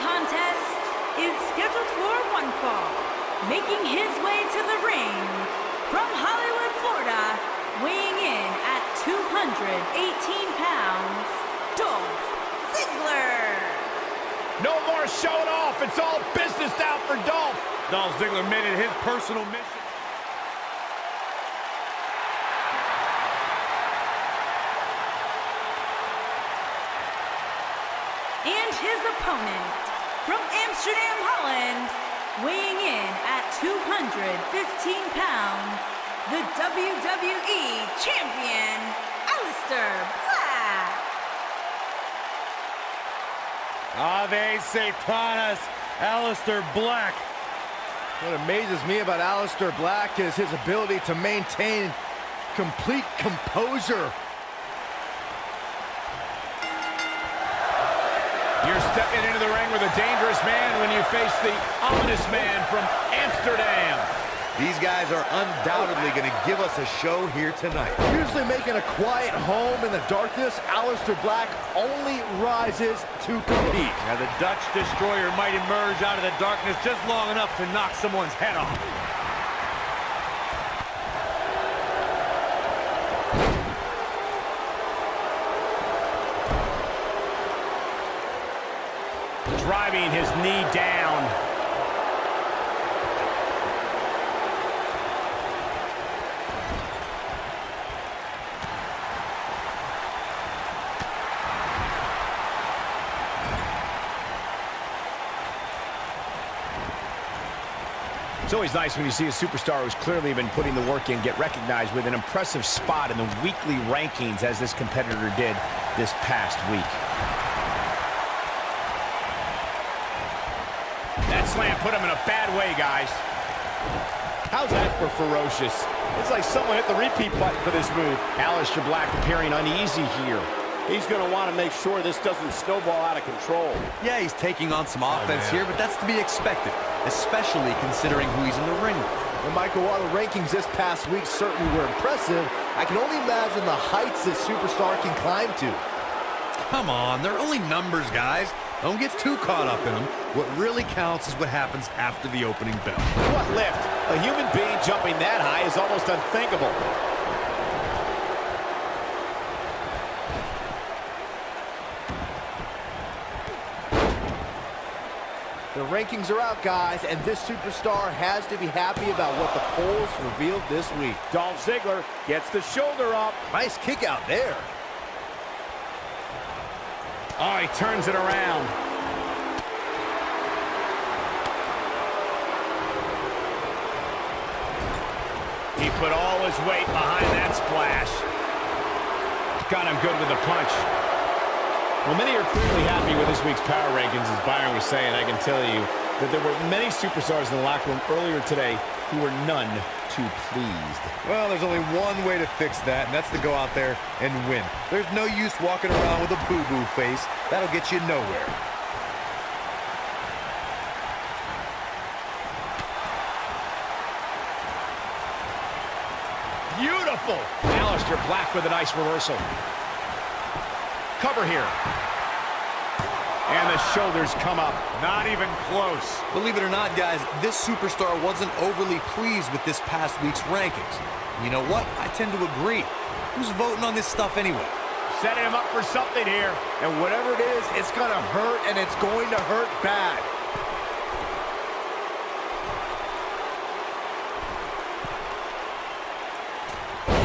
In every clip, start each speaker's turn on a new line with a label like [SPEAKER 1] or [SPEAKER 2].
[SPEAKER 1] contest is scheduled for one fall. Making his way to the ring from Hollywood, Florida, weighing in at 218 pounds, Dolph Ziggler.
[SPEAKER 2] No more showing off. It's all business now for Dolph. Dolph Ziggler made it his personal mission.
[SPEAKER 1] And his opponent from Amsterdam, Holland, weighing in at 215 pounds, the WWE Champion, Aleister Black.
[SPEAKER 2] Ave Satanas, Aleister Black.
[SPEAKER 3] What amazes me about Aleister Black is his ability to maintain complete composure.
[SPEAKER 2] You're stepping into the ring with a dangerous man when you face the ominous man from Amsterdam.
[SPEAKER 4] These guys are undoubtedly going to give us a show here tonight.
[SPEAKER 3] Usually making a quiet home in the darkness, Aleister Black only rises to compete.
[SPEAKER 2] Now the Dutch Destroyer might emerge out of the darkness just long enough to knock someone's head off. Driving his knee down. It's always nice when you see a superstar who's clearly been putting the work in get recognized with an impressive spot in the weekly rankings, as this competitor did this past week. That slam put him in a bad way, guys. How's that for ferocious? It's like someone hit the repeat button for this move. Aleister Black appearing uneasy here. He's going to want to make sure this doesn't snowball out of control.
[SPEAKER 4] Yeah, he's taking on some offense here, but that's to be expected, especially considering who he's in the ring with.
[SPEAKER 3] Well, Michael, while the rankings this past week certainly were impressive, I can only imagine the heights this superstar can climb to.
[SPEAKER 4] Come on, they're only numbers, guys. Don't get too caught up in them. What really counts is what happens after the opening bell.
[SPEAKER 2] What lift? A human being jumping that high is almost unthinkable.
[SPEAKER 3] The rankings are out, guys, and this superstar has to be happy about what the polls revealed this week.
[SPEAKER 2] Dolph Ziggler gets the shoulder up.
[SPEAKER 3] Nice kick out there.
[SPEAKER 2] Oh, he turns it around. He put all his weight behind that splash. Got him good with the punch. Well, many are clearly happy with this week's power rankings, as Byron was saying. I can tell you that there were many superstars in the locker room earlier today who were none too pleased.
[SPEAKER 4] Well, there's only one way to fix that, and that's to go out there and win. There's no use walking around with a boo-boo face. That'll get you nowhere.
[SPEAKER 2] Beautiful! Aleister Black with a nice reversal. Cover here. And the shoulders come up. Not even close.
[SPEAKER 4] Believe it or not, guys, this superstar wasn't overly pleased with this past week's rankings. You know what? I tend to agree. Who's voting on this stuff anyway?
[SPEAKER 2] Setting him up for something here.
[SPEAKER 3] And whatever it is, it's going to hurt, and it's going to hurt bad.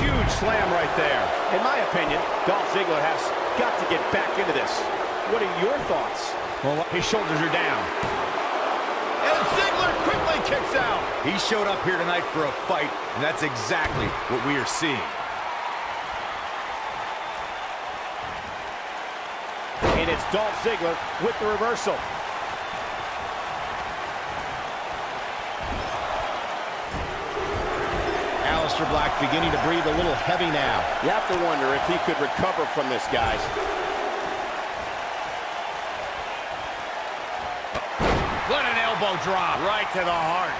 [SPEAKER 2] Huge slam right there. In my opinion, Dolph Ziggler has got to get back into this. What are your thoughts? Well, his shoulders are down. And Ziggler quickly kicks out.
[SPEAKER 4] He showed up here tonight for a fight, and that's exactly what we are seeing.
[SPEAKER 2] And it's Dolph Ziggler with the reversal. Aleister Black beginning to breathe a little heavy now. You have to wonder if he could recover from this, guys. What an elbow drop. Right to the heart.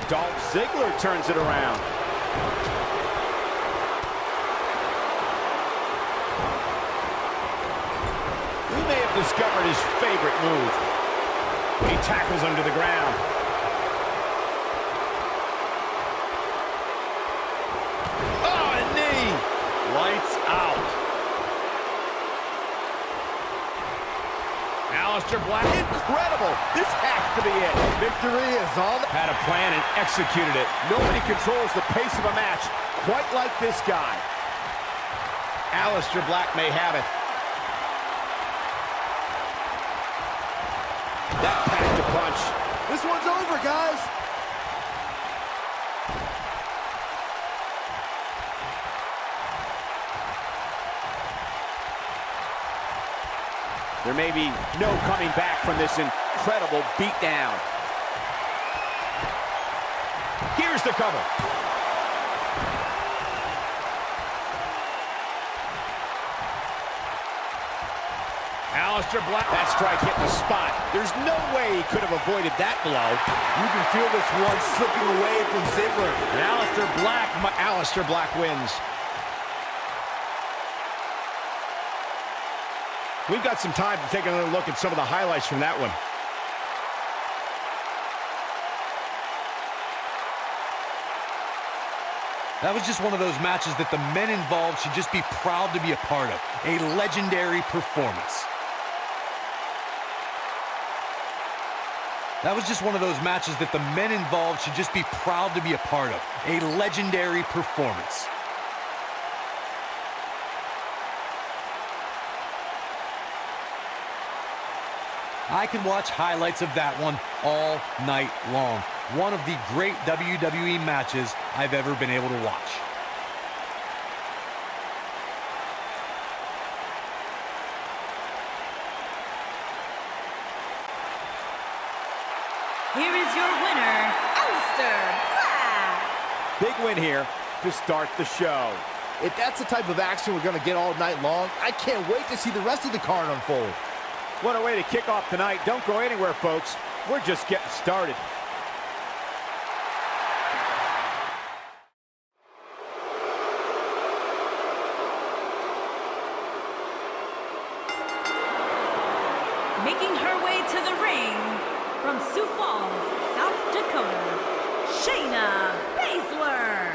[SPEAKER 2] Dolph Ziggler turns it around. We may have discovered his favorite move. He tackles him to the ground. Oh, a knee! Lights out. Aleister Black, incredible! This has to be it.
[SPEAKER 3] Victory is on.
[SPEAKER 2] Had a plan and executed it. Nobody controls the pace of a match quite like this guy. Aleister Black may have it. That packed a punch.
[SPEAKER 3] This one's over, guys.
[SPEAKER 2] There may be no coming back from this incredible beatdown. Here's the cover. Aleister Black. That strike hit the spot. There's no way he could have avoided that blow.
[SPEAKER 3] You can feel this one slipping away from Ziggler.
[SPEAKER 2] And Aleister Black wins. We've got some time to take another look at some of the highlights from that one.
[SPEAKER 4] That was just one of those matches that the men involved should just be proud to be a part of. A legendary performance. That was just one of those matches that the men involved should just be proud to be a part of. A legendary performance. I can watch highlights of that one all night long. One of the great WWE matches I've ever been able to watch.
[SPEAKER 1] Here is your winner, Aleister Black.
[SPEAKER 2] Big win here to start the show.
[SPEAKER 3] If that's the type of action we're going to get all night long, I can't wait to see the rest of the card unfold.
[SPEAKER 2] What a way to kick off tonight. Don't go anywhere, folks. We're just getting started.
[SPEAKER 1] Making her way to the ring from Sioux Falls, South Dakota, Shayna Baszler.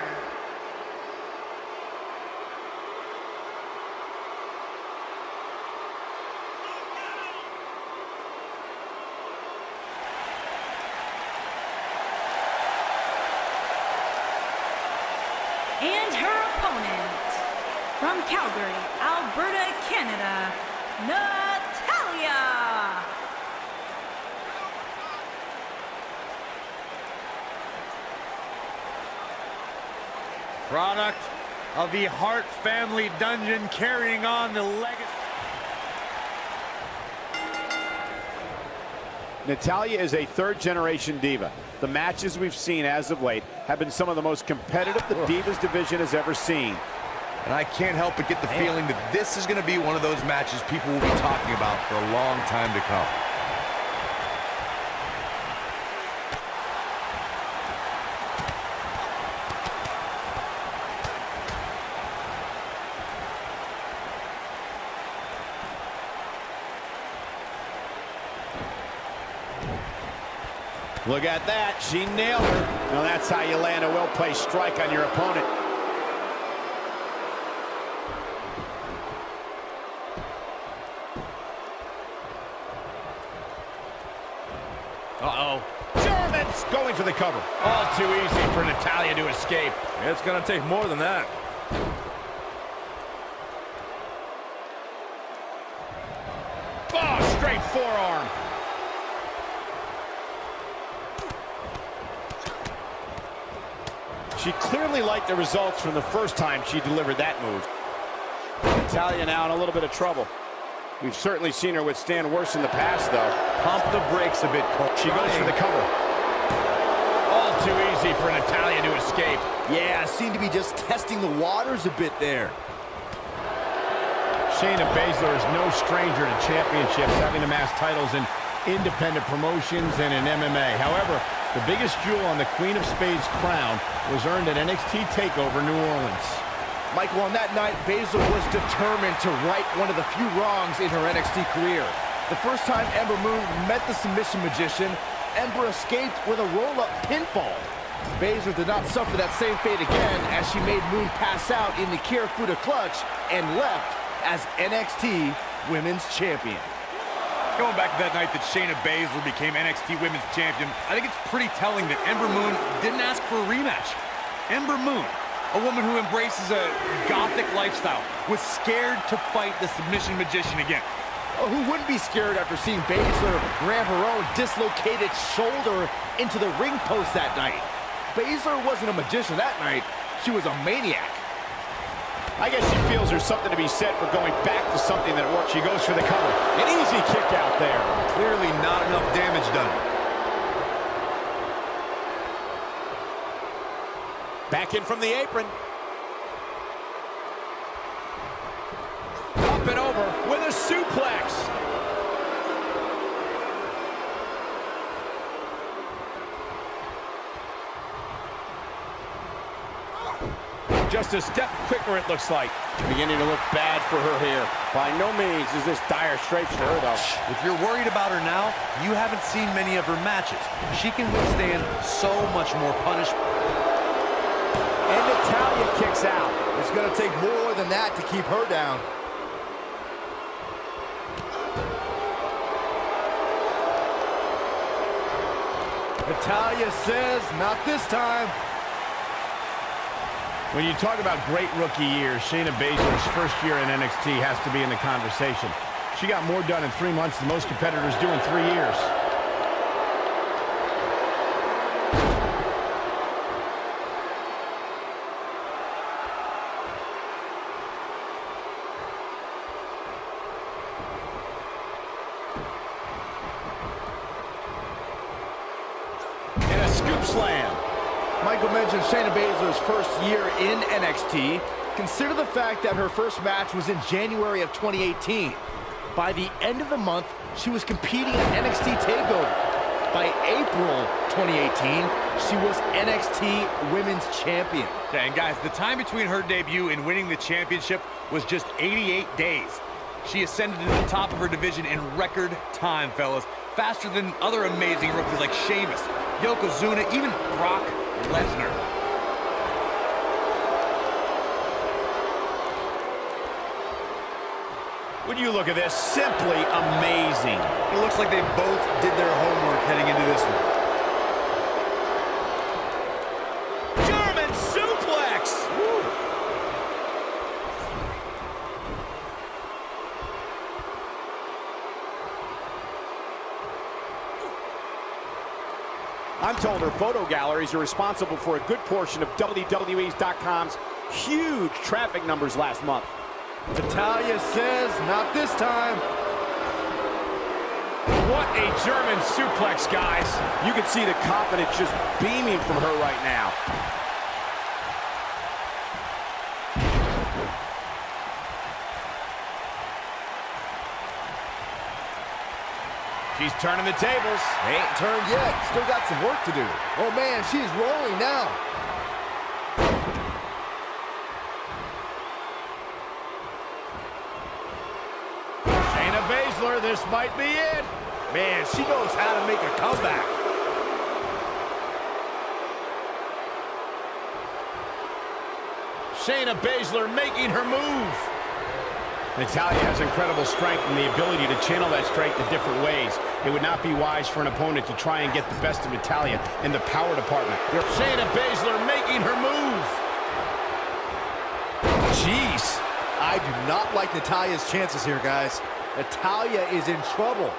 [SPEAKER 1] And her opponent, from Calgary, Alberta, Canada, Natalya.
[SPEAKER 5] Product of the Hart family dungeon, carrying on the legacy.
[SPEAKER 2] Natalya is a third-generation diva. The matches we've seen as of late have been some of the most competitive the Divas division has ever seen.
[SPEAKER 4] And I can't help but get the feeling that this is going to be one of those matches people will be talking about for a long time to come.
[SPEAKER 2] Look at that. She nailed her. Now that's how you land a well-placed strike on your opponent. Uh-oh. German's going for the cover. All too easy for Natalya to escape.
[SPEAKER 5] It's going to take more than that.
[SPEAKER 2] Oh, straight forearm. She clearly liked the results from the first time she delivered that move. Natalya now in a little bit of trouble. We've certainly seen her withstand worse in the past, though.
[SPEAKER 4] Pump the brakes a bit, Cole.
[SPEAKER 2] She goes for the cover. All too easy for Natalya to escape.
[SPEAKER 3] Yeah, seemed to be just testing the waters a bit there.
[SPEAKER 2] Shayna Baszler is no stranger to championships, having amassed titles in independent promotions and in MMA. However, The biggest jewel on the Queen of Spades crown was earned at NXT TakeOver New Orleans.
[SPEAKER 3] Michael, on that night, Baszler was determined to right one of the few wrongs in her NXT career. The first time Ember Moon met the submission magician, Ember escaped with a roll-up pinfall. Baszler did not suffer that same fate again as she made Moon pass out in the Kirifuda clutch and left as NXT Women's Champion.
[SPEAKER 5] Going back to that night that Shayna Baszler became NXT Women's Champion, I think it's pretty telling that Ember Moon didn't ask for a rematch. Ember Moon, a woman who embraces a gothic lifestyle, was scared to fight the submission magician again.
[SPEAKER 3] Oh, who wouldn't be scared after seeing Baszler ram her own dislocated shoulder into the ring post that night? Baszler wasn't a magician that night. She was a maniac.
[SPEAKER 2] I guess she feels there's something to be said for going back to something that worked. She goes for the cover. An easy kick out there.
[SPEAKER 4] Clearly not enough damage done.
[SPEAKER 2] Back in from the apron. Up and over with a suplex. Just a step quicker, it looks like. Beginning to look bad for her here. By no means is this dire straits for her, though.
[SPEAKER 4] If you're worried about her now, you haven't seen many of her matches. She can withstand so much more punishment.
[SPEAKER 2] And Natalya kicks out.
[SPEAKER 3] It's going to take more than that to keep her down. Natalya says, not this time.
[SPEAKER 2] When you talk about great rookie years, Shayna Baszler's first year in NXT has to be in the conversation. She got more done in 3 months than most competitors do in 3 years. And a scoop slam.
[SPEAKER 3] Michael mentioned Shayna Baszler's first year in NXT. Consider the fact that her first match was in January of 2018. By the end of the month, she was competing at NXT TakeOver. By April 2018, she was NXT Women's Champion.
[SPEAKER 5] Yeah, and guys, the time between her debut and winning the championship was just 88 days. She ascended to the top of her division in record time, fellas. Faster than other amazing rookies like Sheamus, Yokozuna, even Brock Lesnar.
[SPEAKER 2] Would you look at this? Simply amazing.
[SPEAKER 4] It looks like they both did their homework heading into this one.
[SPEAKER 2] German suplex! Woo. I'm told her photo galleries are responsible for a good portion of WWE's.com's huge traffic numbers last month.
[SPEAKER 3] Natalya says, not this time.
[SPEAKER 2] What a German suplex, guys. You can see the confidence just beaming from her right now. She's turning the tables.
[SPEAKER 3] Ain't turned yet. Still got some work to do. Oh, man, she's rolling now.
[SPEAKER 2] Shayna Baszler, this might be it.
[SPEAKER 3] Man, she knows how to make a comeback.
[SPEAKER 2] Shayna Baszler making her move. Natalya has incredible strength and the ability to channel that strength in different ways. It would not be wise for an opponent to try and get the best of Natalya in the power department. Shayna Baszler making her move.
[SPEAKER 3] Jeez. I do not like Natalya's chances here, guys. Natalya is in trouble.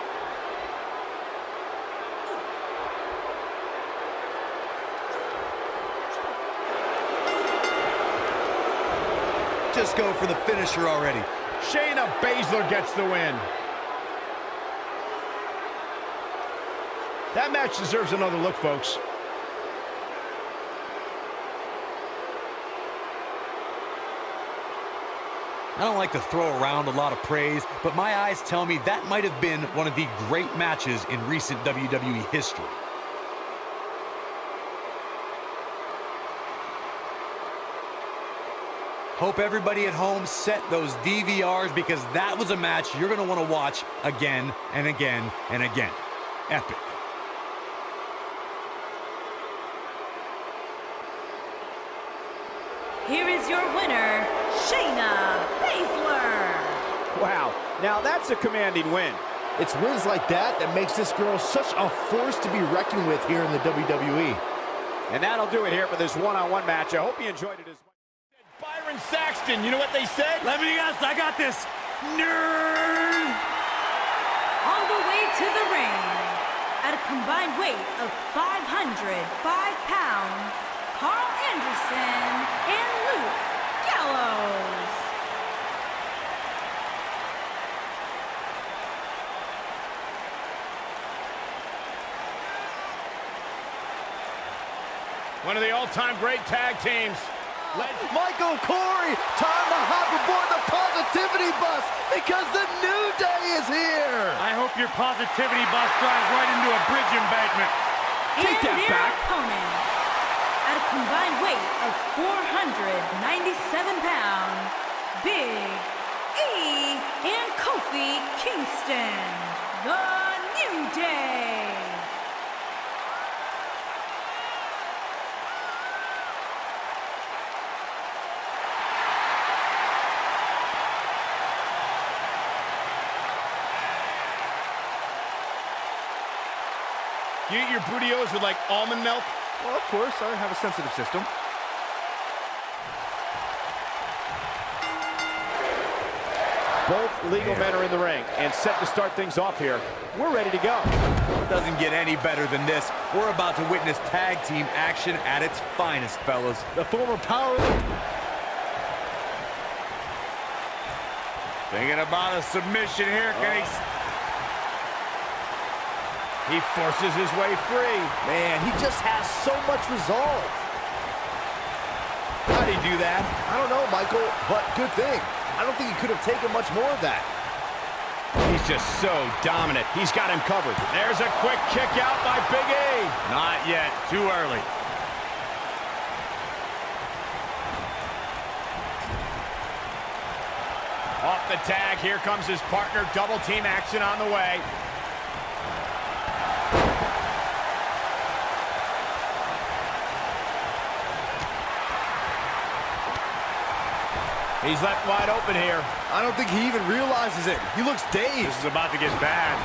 [SPEAKER 4] Just go for the finisher already.
[SPEAKER 2] Shayna Baszler gets the win. That match deserves another look, folks.
[SPEAKER 4] I don't like to throw around a lot of praise, but my eyes tell me that might have been one of the great matches in recent WWE history. Hope everybody at home set those DVRs because that was a match you're going to want to watch again and again and again. Epic.
[SPEAKER 1] Here is your winner, Shayna Baszler.
[SPEAKER 2] Wow, now that's a commanding win.
[SPEAKER 3] It's wins like that that makes this girl such a force to be reckoned with here in the WWE.
[SPEAKER 2] And that'll do it here for this one-on-one match. I hope you enjoyed it as much. Byron Saxton, you know what they said?
[SPEAKER 5] Let me guess, I got this. Nerd!
[SPEAKER 1] On the way to the ring, at a combined weight of 505 pounds, Carl Anderson and Luke Gallows.
[SPEAKER 2] One of the all-time great tag teams.
[SPEAKER 3] Michael Corey, time to hop aboard the positivity bus because the New Day is here.
[SPEAKER 5] I hope your positivity bus drives right into a bridge embankment.
[SPEAKER 2] Take that
[SPEAKER 1] and their
[SPEAKER 2] back.
[SPEAKER 1] opponents, at a combined weight of 497 pounds, Big E and Kofi Kingston, the New Day.
[SPEAKER 2] You eat your burritos with like almond milk?
[SPEAKER 3] Well, of course, I have a sensitive system.
[SPEAKER 2] Both legal men are in the ring and set to start things off here. We're ready to go.
[SPEAKER 4] Doesn't get any better than this. We're about to witness tag team action at its finest, fellas.
[SPEAKER 3] The former power...
[SPEAKER 5] Thinking about a submission here. Can he...
[SPEAKER 2] He forces his way free.
[SPEAKER 3] Man, he just has so much resolve.
[SPEAKER 2] How'd he do that?
[SPEAKER 3] I don't know, Michael, but good thing. I don't think he could have taken much more of that.
[SPEAKER 2] He's just so dominant. He's got him covered. There's a quick kick out by Big E.
[SPEAKER 5] Not yet. Too early.
[SPEAKER 2] Off the tag. Here comes his partner. Double team action on the way. He's left wide open here.
[SPEAKER 3] I don't think he even realizes it. He looks dazed.
[SPEAKER 5] This is about to get bad.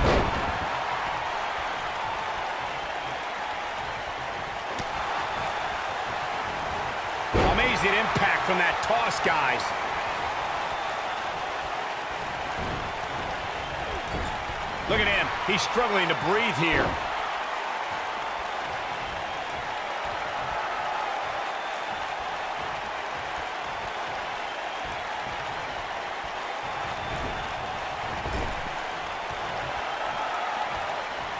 [SPEAKER 2] Amazing impact from that toss, guys. Look at him. He's struggling to breathe here.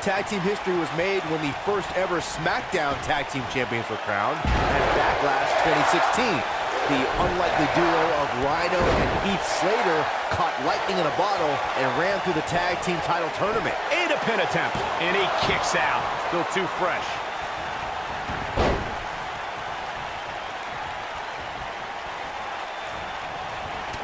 [SPEAKER 3] Tag team history was made when the first ever SmackDown Tag Team Champions were crowned at Backlash 2016. The unlikely duo of Rhino and Heath Slater caught lightning in a bottle and ran through the tag team title tournament.
[SPEAKER 2] And a pin attempt. And he kicks out.
[SPEAKER 5] Still too fresh.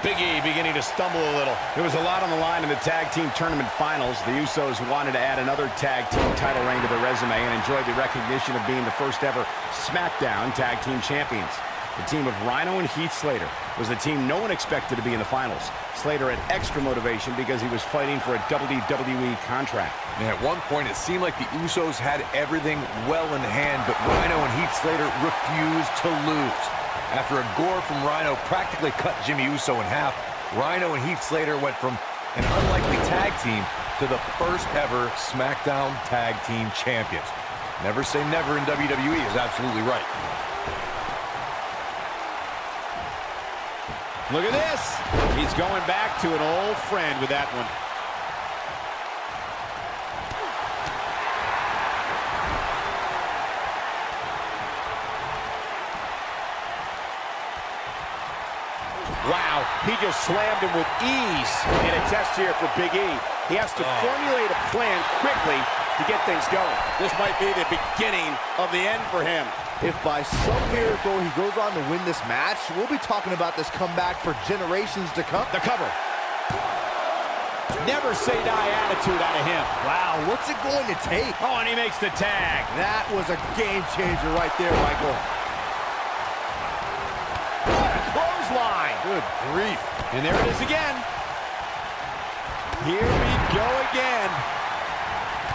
[SPEAKER 2] Big E beginning to stumble a little. There was a lot on the line in the tag team tournament finals. The Usos wanted to add another tag team title reign to their resume and enjoyed the recognition of being the first ever SmackDown Tag Team Champions. The team of Rhino and Heath Slater was the team no one expected to be in the finals. Slater had extra motivation because he was fighting for a WWE contract.
[SPEAKER 4] And at one point, it seemed like the Usos had everything well in hand, but Rhino and Heath Slater refused to lose. After a gore from Rhino practically cut Jimmy Uso in half, Rhino and Heath Slater went from an unlikely tag team to the first ever SmackDown Tag Team Champions. Never say never in WWE is absolutely right.
[SPEAKER 2] Look at this. He's going back to an old friend with that one. Wow, he just slammed him with ease. And a test here for Big E. He has to formulate a plan quickly to
[SPEAKER 6] to get things going. This might be the beginning of the end for him.
[SPEAKER 3] If by some miracle he goes on to win this match, we'll be talking about this comeback for generations to come.
[SPEAKER 6] The cover. Never say die attitude out of him.
[SPEAKER 3] Wow, what's it going to take?
[SPEAKER 2] Oh, and he makes the tag.
[SPEAKER 3] That was a game changer right there, Michael.
[SPEAKER 6] What a clothesline.
[SPEAKER 3] Good grief.
[SPEAKER 6] And there it is again. Here we go again.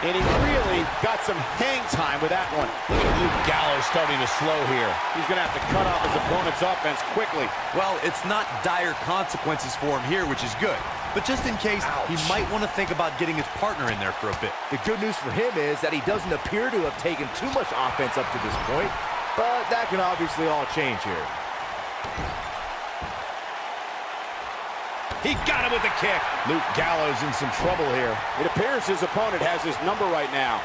[SPEAKER 6] And he really got some hang time with that one.
[SPEAKER 2] Look at Luke Gallows starting to slow here.
[SPEAKER 6] He's going to have to cut off his opponent's offense quickly.
[SPEAKER 5] Well, it's not dire consequences for him here, which is good. But just in case, he might want to think about getting his partner in there for a bit.
[SPEAKER 3] The good news for him is that he doesn't appear to have taken too much offense up to this point, but that can obviously all change here.
[SPEAKER 2] He got him with the kick. Luke Gallows in some trouble here.
[SPEAKER 6] It appears his opponent has his number right now.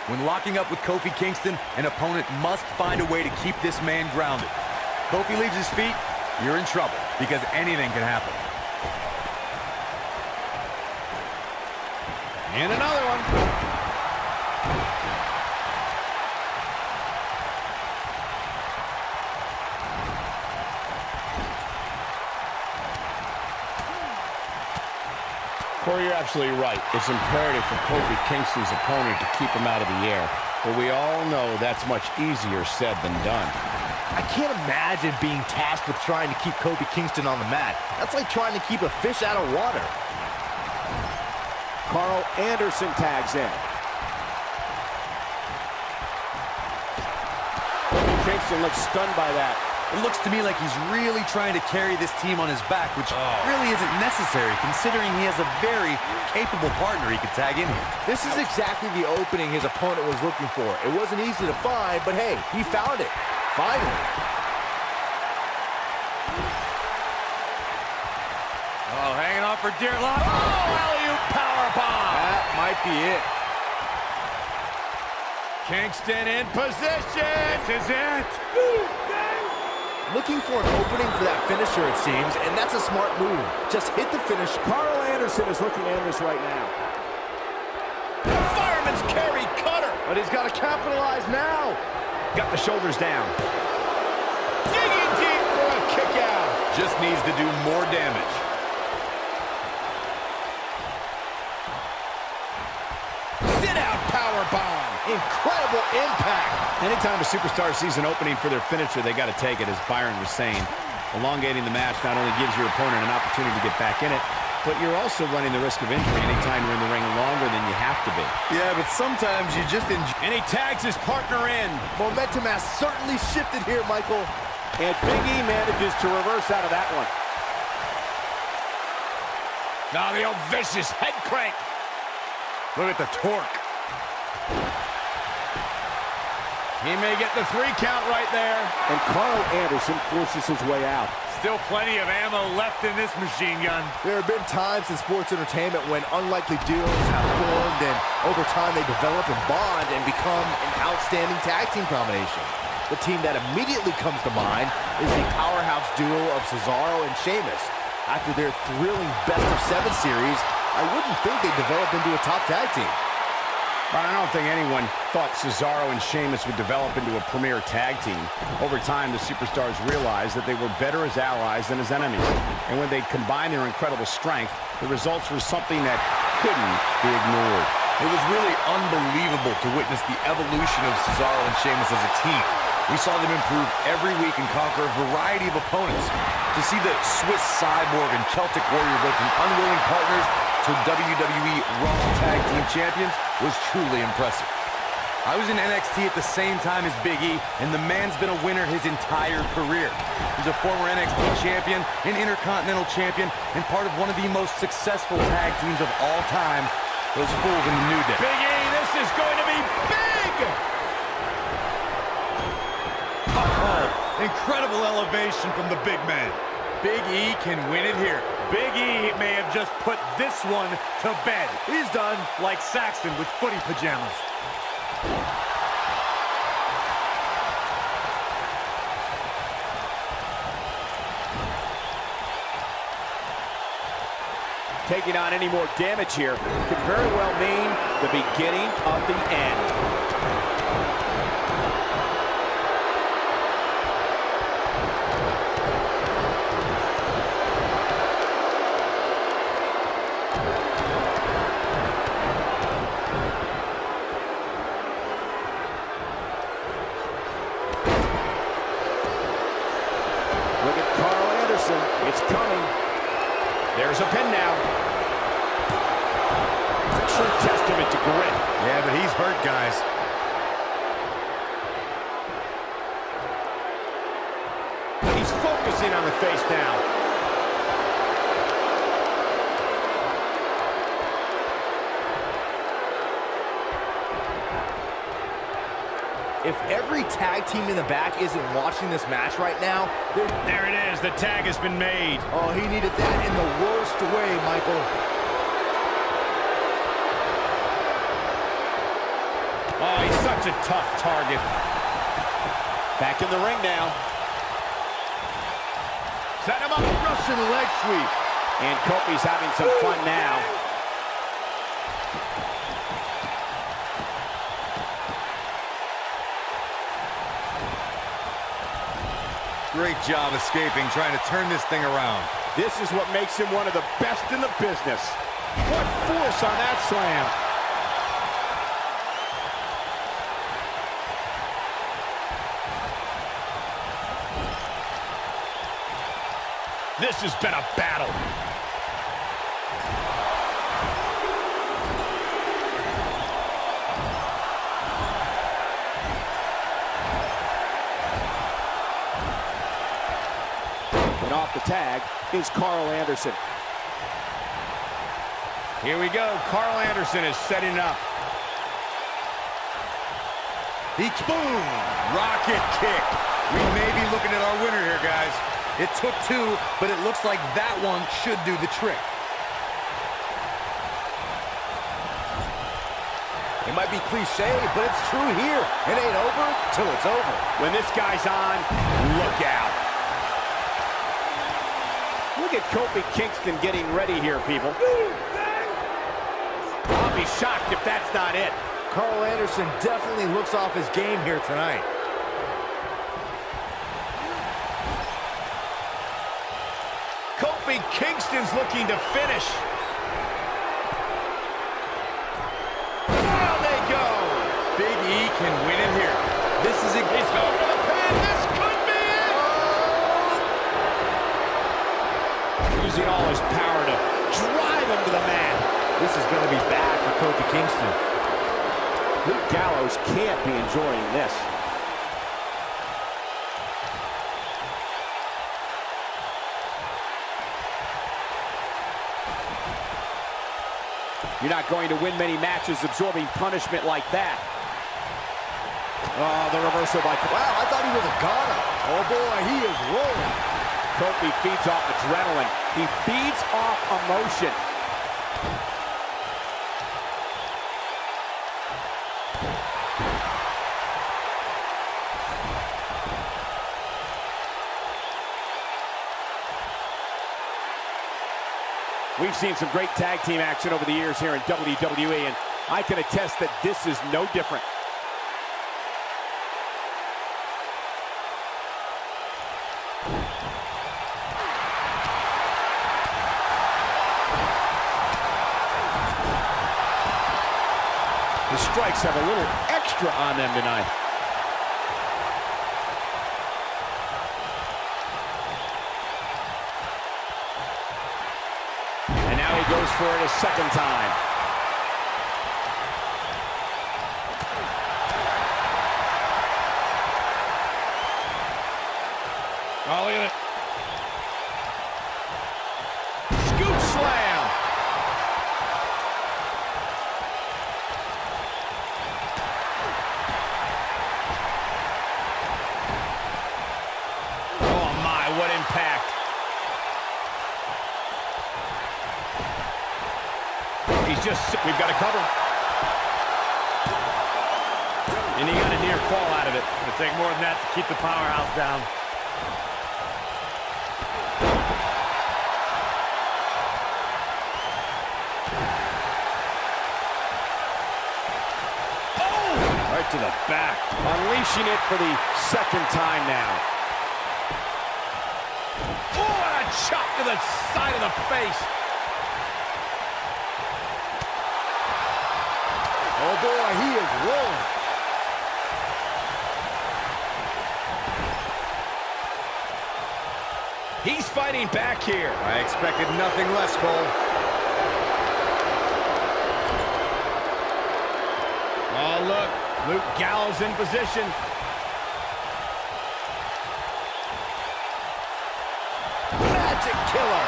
[SPEAKER 5] When locking up with Kofi Kingston, an opponent must find a way to keep this man grounded. Kofi leaves his feet, you're in trouble, because anything can happen.
[SPEAKER 2] And another one. Corey, you're absolutely right. It's imperative for Kofi Kingston's opponent to keep him out of the air. But we all know that's much easier said than done.
[SPEAKER 3] I can't imagine being tasked with trying to keep Kofi Kingston on the mat. That's like trying to keep a fish out of water.
[SPEAKER 6] Carl Anderson tags in. Kofi Kingston looks stunned by that.
[SPEAKER 5] It looks to me like he's really trying to carry this team on his back, which really isn't necessary, considering he has a very capable partner he could tag in here.
[SPEAKER 3] This is exactly the opening his opponent was looking for. It wasn't easy to find, but hey, he found it. Finally.
[SPEAKER 5] Oh, hanging on for dear life.
[SPEAKER 2] Oh, alley-oop powerbomb.
[SPEAKER 3] That might be it.
[SPEAKER 2] Kingston in position.
[SPEAKER 5] This is it.
[SPEAKER 3] Looking for an opening for that finisher, it seems, and that's a smart move. Just hit the finish.
[SPEAKER 6] Carl Anderson is looking to end this right now.
[SPEAKER 2] Fireman's carry cutter.
[SPEAKER 3] But he's got to capitalize now.
[SPEAKER 2] Got the shoulders down. Digging deep for a kick out.
[SPEAKER 5] Just needs to do more damage.
[SPEAKER 2] Sit out powerbomb.
[SPEAKER 3] Incredible impact.
[SPEAKER 2] Anytime a superstar sees an opening for their finisher, they got to take it, as Byron was saying. Elongating the match not only gives your opponent an opportunity to get back in it, but you're also running the risk of injury anytime you're in the ring longer than you have to be.
[SPEAKER 5] Yeah, but sometimes you just enjoy.
[SPEAKER 2] And he tags his partner in.
[SPEAKER 3] Momentum has certainly shifted here, Michael.
[SPEAKER 6] And Big E manages to reverse out of that one.
[SPEAKER 2] Now the old vicious head crank.
[SPEAKER 5] Look at the torque.
[SPEAKER 2] He may get the 3 count right there.
[SPEAKER 6] And Carl Anderson forces his way out.
[SPEAKER 5] Still plenty of ammo left in this machine gun.
[SPEAKER 3] There have been times in sports entertainment when unlikely duos have formed, and over time they develop and bond and become an outstanding tag team combination. The team that immediately comes to mind is the powerhouse duo of Cesaro and Sheamus. After their thrilling best-of-7 series, I wouldn't think they developed into a top tag team.
[SPEAKER 2] But I don't think anyone thought Cesaro and Sheamus would develop into a premier tag team. Over time, the superstars realized that they were better as allies than as enemies. And when they combined their incredible strength, the results were something that couldn't be ignored.
[SPEAKER 5] It was really unbelievable to witness the evolution of Cesaro and Sheamus as a team. We saw them improve every week and conquer a variety of opponents. To see the Swiss Cyborg and Celtic Warrior go from unwilling partners to WWE Raw Tag Team Champions was truly impressive. I was in NXT at the same time as Big E, and the man's been a winner his entire career. He's a former NXT champion, an Intercontinental champion, and part of one of the most successful tag teams of all time, those Fools in the New Day.
[SPEAKER 2] Big E, this is going to be big!
[SPEAKER 5] Incredible elevation from the big man. Big E can win it here. Big E may have just put this one to bed. He's done like Saxton with footy pajamas.
[SPEAKER 6] Taking on any more damage here could very well mean the beginning of the end.
[SPEAKER 3] Look at Carl Anderson. It's coming.
[SPEAKER 6] There's a pin now. True testament to grit.
[SPEAKER 4] Yeah, but he's hurt, guys.
[SPEAKER 6] He's focusing on the face now.
[SPEAKER 3] If every tag team in the back isn't watching this match right now,
[SPEAKER 2] There it is. The tag has been made.
[SPEAKER 3] oh, he needed that in the worst way, Michael.
[SPEAKER 2] Oh, he's such a tough target.
[SPEAKER 6] Back in the ring now.
[SPEAKER 2] Set him up.
[SPEAKER 3] Russian leg sweep.
[SPEAKER 6] And Kofi's having some fun now.
[SPEAKER 4] Great job escaping, trying to turn this thing around.
[SPEAKER 6] This is what makes him one of the best in the business. What force on that slam.
[SPEAKER 2] This has been a battle.
[SPEAKER 6] And off the tag is Carl Anderson.
[SPEAKER 2] Here we go. Carl Anderson is setting up.
[SPEAKER 4] Boom! Rocket kick. We may be looking at our winner here, guys. It took two, but it looks like that one should do the trick.
[SPEAKER 3] It might be cliche, but it's true here. It ain't over till it's over.
[SPEAKER 6] When this guy's on, look out. Look at Kofi Kingston getting ready here, people. I'll be shocked if that's not it.
[SPEAKER 3] Carl Anderson definitely looks off his game here tonight.
[SPEAKER 2] Kofi Kingston's looking to finish. Down they go.
[SPEAKER 5] Big E can win it here. This is a...
[SPEAKER 2] He's going for the pin. This could be it.
[SPEAKER 6] Using all his power to drive him to the mat.
[SPEAKER 3] This is going to be bad for Kofi Kingston.
[SPEAKER 6] Luke Gallows can't be enjoying this. You're not going to win many matches absorbing punishment like that. Oh, the reversal by...
[SPEAKER 3] Wow, I thought he was a goner. Oh boy, he is rolling.
[SPEAKER 6] Kofi feeds off adrenaline. He feeds off emotion. We've seen some great tag team action over the years here in WWE, and I can attest that this is no different. The strikes have a little extra on them tonight. And now he goes for it a second time.
[SPEAKER 2] Oh, look at it. Scoop slam. Oh, my, what impact. He's just, we've got to cover. And he got a near fall out of it. It'll take more than that to keep the powerhouse down.
[SPEAKER 5] to the back.
[SPEAKER 6] Unleashing it for the second time now.
[SPEAKER 2] Oh, and a chop to the side of the face.
[SPEAKER 3] Oh boy, he is rolling.
[SPEAKER 2] He's fighting back here.
[SPEAKER 4] I expected nothing less, Cole.
[SPEAKER 2] Oh, look. Luke Gallows in position.
[SPEAKER 3] Magic killer.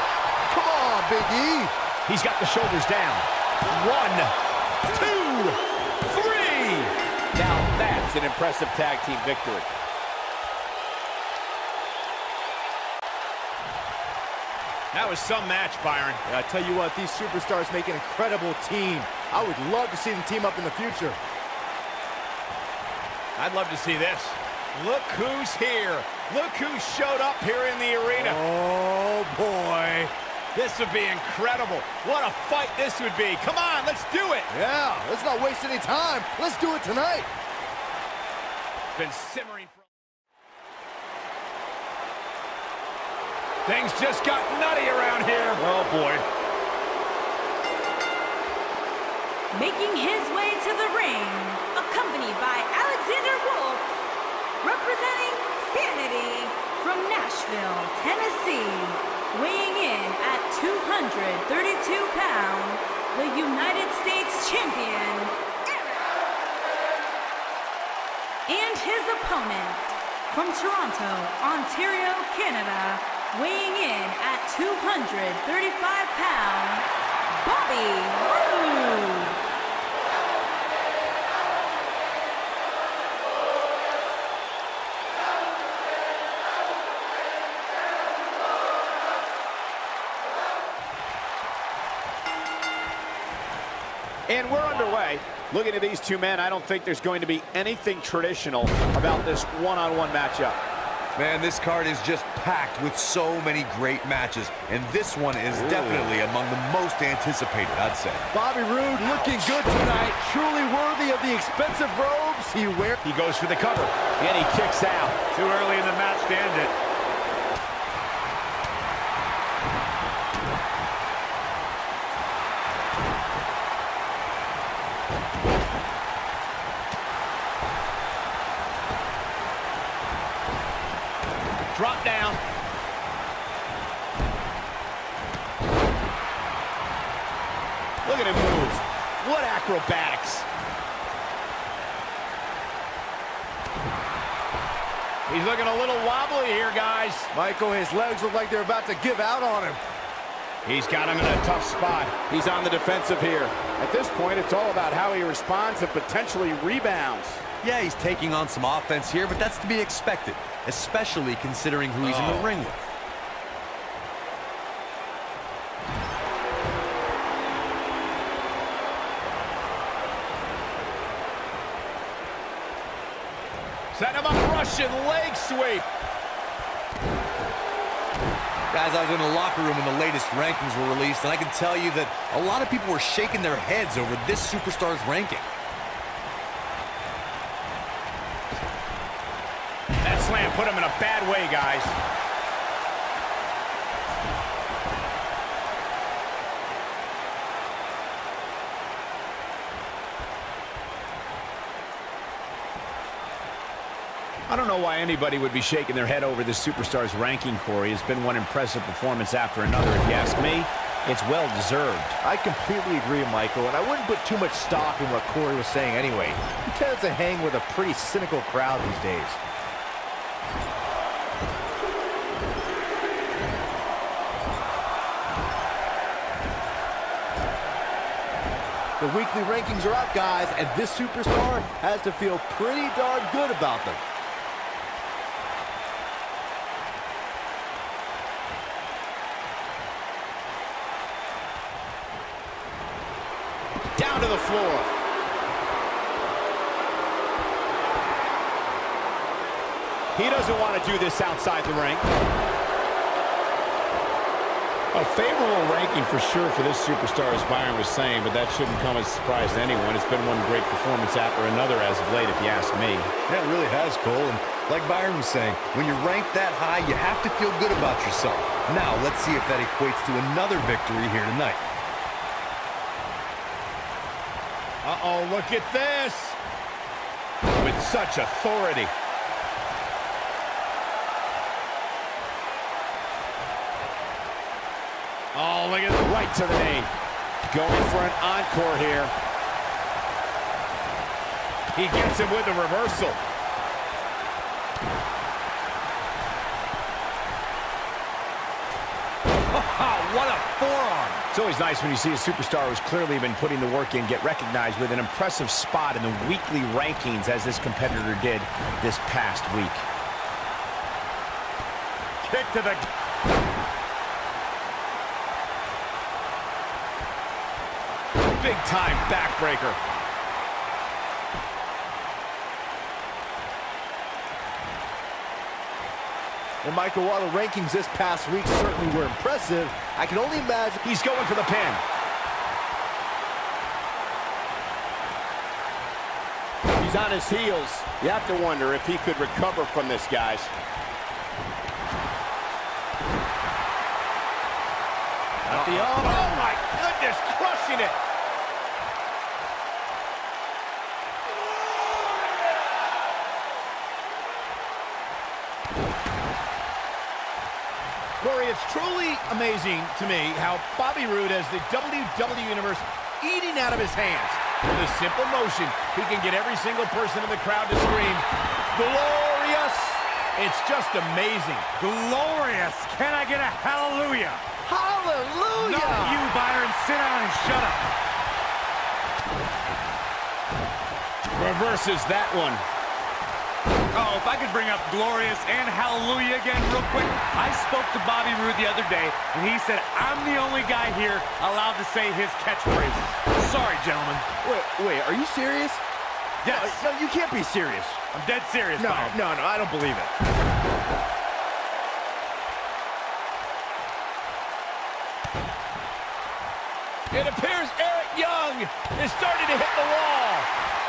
[SPEAKER 3] Come on, Big E.
[SPEAKER 2] He's got the shoulders down. 1, 2, 3.
[SPEAKER 6] Now that's an impressive tag team victory.
[SPEAKER 2] That was some match, Byron.
[SPEAKER 3] Yeah, I tell you what, these superstars make an incredible team. I would love to see them team up in the future.
[SPEAKER 2] I'd love to see this. Look who's here. Look who showed up here in the arena.
[SPEAKER 3] Oh, boy.
[SPEAKER 2] This would be incredible. What a fight this would be. Come on, let's do it.
[SPEAKER 3] Yeah, let's not waste any time. Let's do it tonight.
[SPEAKER 2] Been simmering for... Things just got nutty around here.
[SPEAKER 5] Oh, boy.
[SPEAKER 1] Making his way to the ring, accompanied by Alexander Wolf, representing Sanity from Nashville, Tennessee, weighing in at 232 pounds, the United States champion, and his opponent from Toronto, Ontario, Canada, weighing in at 235 pounds, Bobby Roode.
[SPEAKER 6] And we're underway. Looking at these two men, I don't think there's going to be anything traditional about this one-on-one matchup.
[SPEAKER 4] Man, this card is just packed with so many great matches, and this one is definitely among the most anticipated, I'd say.
[SPEAKER 3] Bobby Roode looking good tonight. Truly worthy of the expensive robes he wears.
[SPEAKER 2] He goes for the cover.
[SPEAKER 6] And he kicks out.
[SPEAKER 5] Too early in the match to end it.
[SPEAKER 2] Drop down. Look at him move. What acrobatics. He's looking a little wobbly here, guys.
[SPEAKER 3] Michael, his legs look like they're about to give out on him.
[SPEAKER 2] He's got him in a tough spot.
[SPEAKER 6] He's on the defensive here. At this point, it's all about how he responds and potentially rebounds.
[SPEAKER 4] Yeah, he's taking on some offense here, but that's to be expected, especially considering who he's in the ring with.
[SPEAKER 2] Setting him up, Russian leg sweep.
[SPEAKER 4] Guys, I was in the locker room when the latest rankings were released, and I can tell you that a lot of people were shaking their heads over this superstar's ranking.
[SPEAKER 2] That slam put him in a bad way, guys. I don't know why anybody would be shaking their head over this superstar's ranking, Corey. It's been one impressive performance after another. If you ask me, it's well-deserved.
[SPEAKER 3] I completely agree, Michael, and I wouldn't put too much stock in what Corey was saying anyway. He tends to hang with a pretty cynical crowd these days. The weekly rankings are out, guys, and this superstar has to feel pretty darn good about them.
[SPEAKER 2] Down to the floor.
[SPEAKER 6] He doesn't want to do this outside the ring.
[SPEAKER 2] A favorable ranking for sure for this superstar, as Byron was saying, but that shouldn't come as a surprise to anyone. It's been one great performance after another as of late, if you ask me.
[SPEAKER 4] Yeah, it really has, Cole. And like Byron was saying, when you're ranked that high, you have to feel good about yourself. Now, let's see if that equates to another victory here tonight.
[SPEAKER 2] Uh-oh, look at this. With such authority. Oh, look at it. Right to the knee. Going for an encore here. He gets him with a reversal.
[SPEAKER 5] What a forearm.
[SPEAKER 2] It's always nice when you see a superstar who's clearly been putting the work in get recognized with an impressive spot in the weekly rankings, as this competitor did this past week.
[SPEAKER 5] Kick to the...
[SPEAKER 2] Big-time backbreaker.
[SPEAKER 3] Well, Michael, while the rankings this past week certainly were impressive, I can only imagine...
[SPEAKER 2] He's going for the pin.
[SPEAKER 6] He's on his heels. You have to wonder if he could recover from this, guys.
[SPEAKER 2] Oh, my goodness, crushing it.
[SPEAKER 7] Corey, it's truly amazing to me how Bobby Roode has the WWE Universe eating out of his hands. With a simple motion, he can get every single person in the crowd to scream, "Glorious!" It's just amazing.
[SPEAKER 5] Glorious! Can I get a hallelujah?
[SPEAKER 3] Hallelujah!
[SPEAKER 5] Not you, Byron. Sit down and shut up.
[SPEAKER 2] Reverses that one.
[SPEAKER 5] Oh, if I could bring up glorious and hallelujah again real quick. I spoke to Bobby Roode the other day, and he said, I'm the only guy here allowed to say his catchphrases. Sorry, gentlemen.
[SPEAKER 3] Wait, are you serious?
[SPEAKER 5] Yes.
[SPEAKER 3] No, you can't be serious.
[SPEAKER 5] I'm dead serious,
[SPEAKER 3] No,
[SPEAKER 5] Byron.
[SPEAKER 3] no, I don't believe it.
[SPEAKER 7] It appears Eric Young is starting to hit the wall.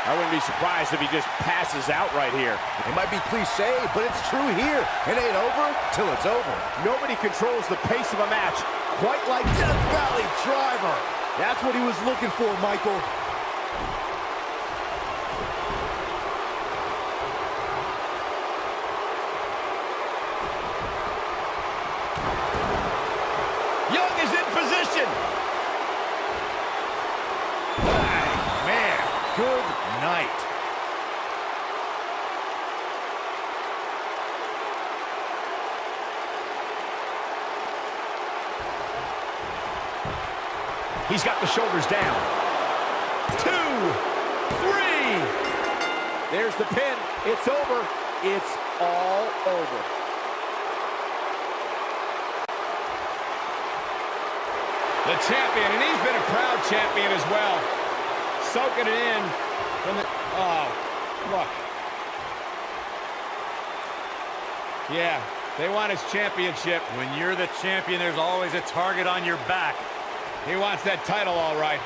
[SPEAKER 6] I wouldn't be surprised if he just passes out right here.
[SPEAKER 3] It might be cliche, but it's true here. It ain't over till it's over.
[SPEAKER 6] Nobody controls the pace of a match quite like
[SPEAKER 3] Death Valley Driver. That's what he was looking for, Michael.
[SPEAKER 7] Young is in position. Man, good night.
[SPEAKER 2] He's got the shoulders down.
[SPEAKER 7] 2, 3.
[SPEAKER 6] There's the pin. It's over. It's all over.
[SPEAKER 2] The champion, and he's been a proud champion as well. Soaking it in from the... Oh, look. Yeah, they want his championship.
[SPEAKER 5] When you're the champion, there's always a target on your back.
[SPEAKER 2] He wants that title, all right.